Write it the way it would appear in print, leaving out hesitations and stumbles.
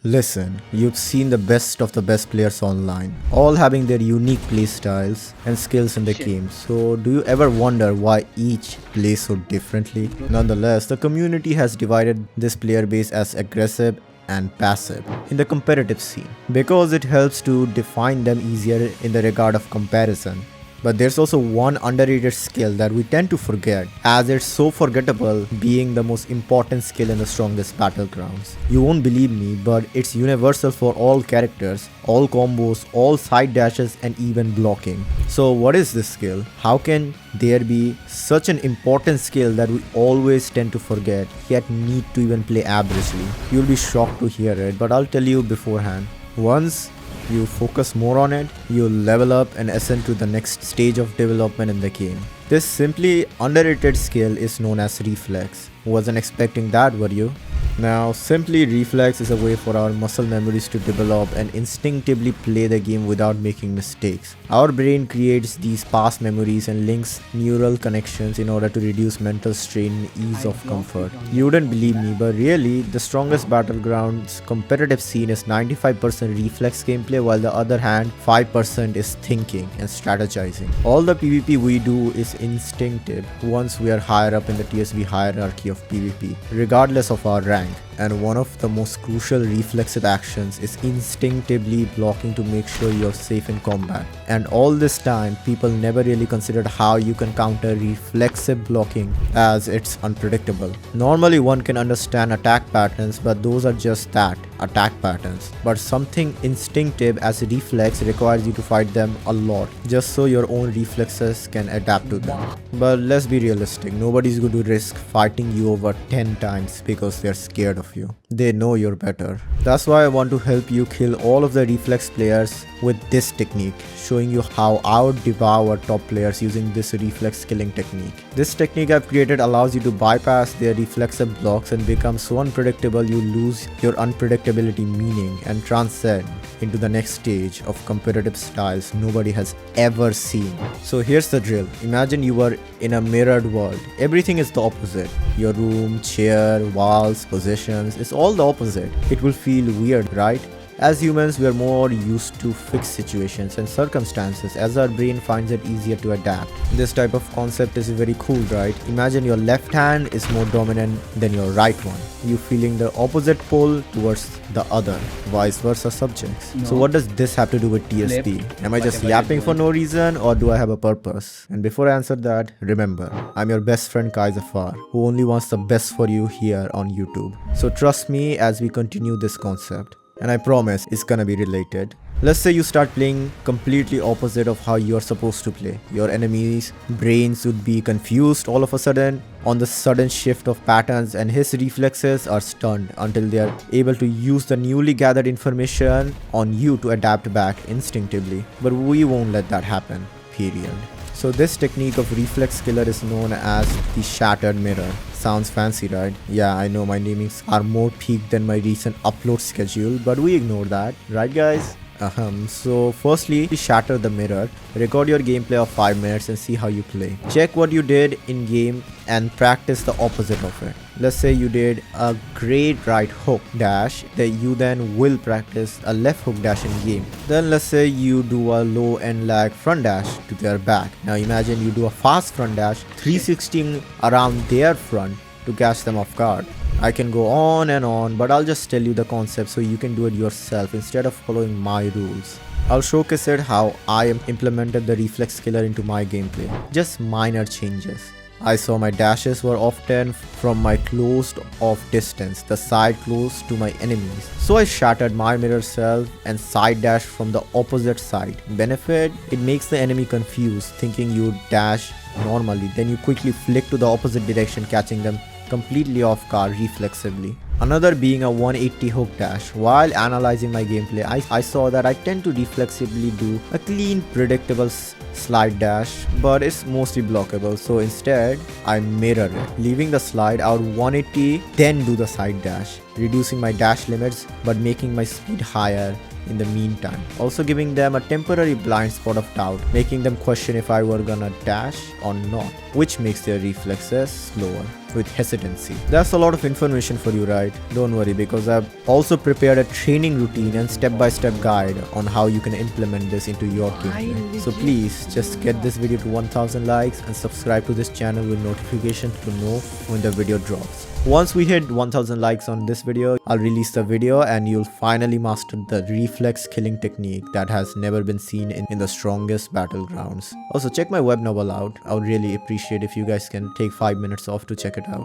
Listen, you've seen the best of the best players online, all having their unique playstyles and skills in the game. So, do you ever wonder why each plays so differently? Nonetheless, the community has divided this player base as aggressive and passive in the competitive scene because it helps to define them easier in the regard of comparison. But there's also one underrated skill that we tend to forget, as it's so forgettable, being the most important skill in the strongest battlegrounds. You won't believe me, but it's universal for all characters, all combos, all side dashes, and even blocking. So what is this skill? How can there be such an important skill that we always tend to forget, yet need to even play averagely? You'll be shocked to hear it, but I'll tell you beforehand. Once you focus more on it, you'll level up and ascend to the next stage of development in the game. This simply underrated skill is known as reflex. Wasn't expecting that, were you? Now, simply reflex is a way for our muscle memories to develop and instinctively play the game without making mistakes. Our brain creates these past memories and links neural connections in order to reduce mental strain and ease of comfort. You wouldn't believe me, but really, the strongest Battlegrounds competitive scene is 95% reflex gameplay, while the other hand, 5% is thinking and strategizing. All the PvP we do is instinctive once we are higher up in the TSV hierarchy of PvP, regardless of our rank. And one of the most crucial reflexive actions is instinctively blocking to make sure you're safe in combat. And all this time, people never really considered how you can counter reflexive blocking, as it's unpredictable. Normally one can understand attack patterns, but those are just that, attack patterns. But something instinctive as a reflex requires you to fight them a lot, just so your own reflexes can adapt to them. But let's be realistic, nobody's going to risk fighting you over 10 times because they're scared of you. They know you're better. That's why I want to help you kill all of the reflex players with this technique, showing you how I would devour top players using this reflex killing technique. This technique I've created allows you to bypass their reflexive blocks and become so unpredictable you lose your unpredictability meaning and transcend into the next stage of competitive styles nobody has ever seen. So here's the drill. Imagine you were in a mirrored world. Everything is the opposite. Your room, chair, walls, positions, it's all the opposite. It will feel weird, right? As humans, we are more used to fixed situations and circumstances as our brain finds it easier to adapt. This type of concept is very cool, right? Imagine your left hand is more dominant than your right one. You feeling the opposite pull towards the other, vice versa subjects. No. So what does this have to do with TSP? Am I just yapping for no reason, or do I have a purpose? And before I answer that, remember, I'm your best friend Kai Zafar, who only wants the best for you here on YouTube. So trust me as we continue this concept. And I promise it's gonna be related. Let's say you start playing completely opposite of how you're supposed to play. Your enemy's brains would be confused all of a sudden on the sudden shift of patterns, and his reflexes are stunned until they are able to use the newly gathered information on you to adapt back instinctively. But we won't let that happen, period. So this technique of reflex killer is known as the shattered mirror. Sounds fancy, right? Yeah, I know my namings are more peaked than my recent upload schedule, but we ignore that, right guys? So firstly, shatter the mirror, record your gameplay of 5 minutes and see how you play. Check what you did in game and practice the opposite of it. Let's say you did a great right hook dash, that you then will practice a left hook dash in game. Then let's say you do a low end lag front dash to their back. Now imagine you do a fast front dash 360 around their front to catch them off guard. I can go on and on, but I'll just tell you the concept so you can do it yourself instead of following my rules. I'll showcase it how I implemented the reflex killer into my gameplay. Just minor changes. I saw my dashes were often from my closed off distance, the side close to my enemies. So I shattered my mirror self and side dash from the opposite side. Benefit, it makes the enemy confused, thinking you dash normally, then you quickly flick to the opposite direction, catching them completely off guard reflexively. Another being a 180 hook dash. While analyzing my gameplay, I saw that I tend to reflexively do a clean, predictable slide dash, but it's mostly blockable. So instead, I mirror it, leaving the slide out 180, then do the side dash, reducing my dash limits but making my speed higher in the meantime. Also giving them a temporary blind spot of doubt, making them question if I were gonna dash or not, which makes their reflexes slower. with hesitancy. That's a lot of information for you, right? Don't worry, because I've also prepared a training routine and step-by-step guide on how you can implement this into your gameplay. So please just get this video to 1000 likes and subscribe to this channel with notification to know when the video drops. Once we hit 1000 likes on this video, I'll release the video and you'll finally master the reflex killing technique that has never been seen in the strongest battlegrounds. Also, check my web novel out. I would really appreciate if you guys can take 5 minutes off to check it